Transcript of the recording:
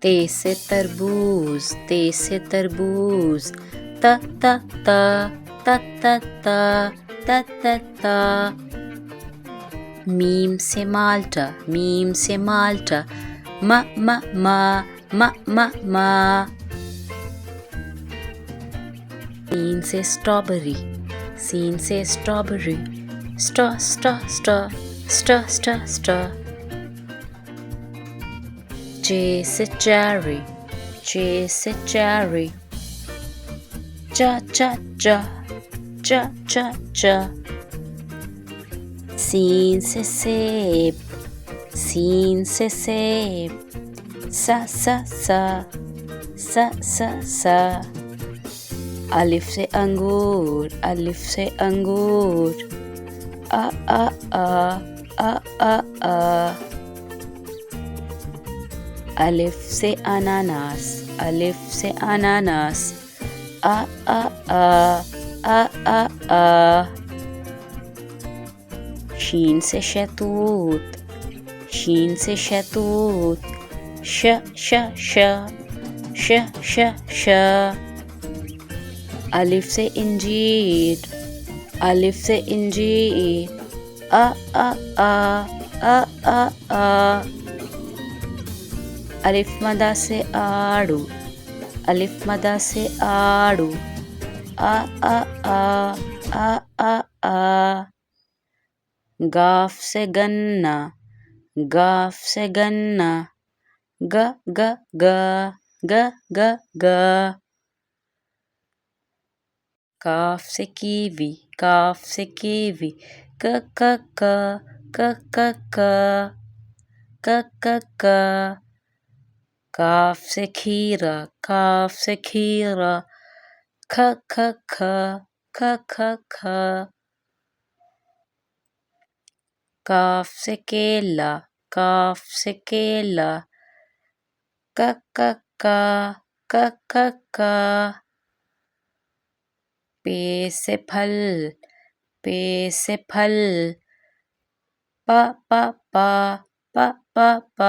ت سے تربوز، ت سے تربوز، ت ت ت ت ت ت ت ت ت میم سے مالٹا، میم سے مالٹا، م م م م م م سین سے اسٹرابری، سین سے اسٹرابری، اسٹا اسٹا اسٹا اسٹا اسٹا اسٹا جے سے چیری، جے سے چیری، چا چا چا چا چا چا سین سے سیب، سین سے سیب، سا سا سا سا سا سا الف سے انگور، الف سے انگور، آ آ آ آ آ آ الف سے اناناس، الف سے اناناس، آ آ آ آ آ آ شین سے شہتوت، شین سے شہتوت، ش ش ش ش ش ش الف سے انجیر، الف سے انجیر، آ آ آ آ آ آ الف مدہ سے آڑو، الف مدہ سے آڑو، آ آ آ آ آ آ گاف سے گنا، گاف سے گنا، گ گ گ گ گ گ کاف سے کیوی، کاف سے کیوی، ک ک ک ک ک ک ک ک ک کاف سے کھیرا، کاف سے کھیرا، کھ کھ کھ کھ کھ کھ کاف سے کیلا، کاف سے کیلا، ک ک ک ک ک ک پے سے پھل، پے سے پھل، پ پ پ پ پ پ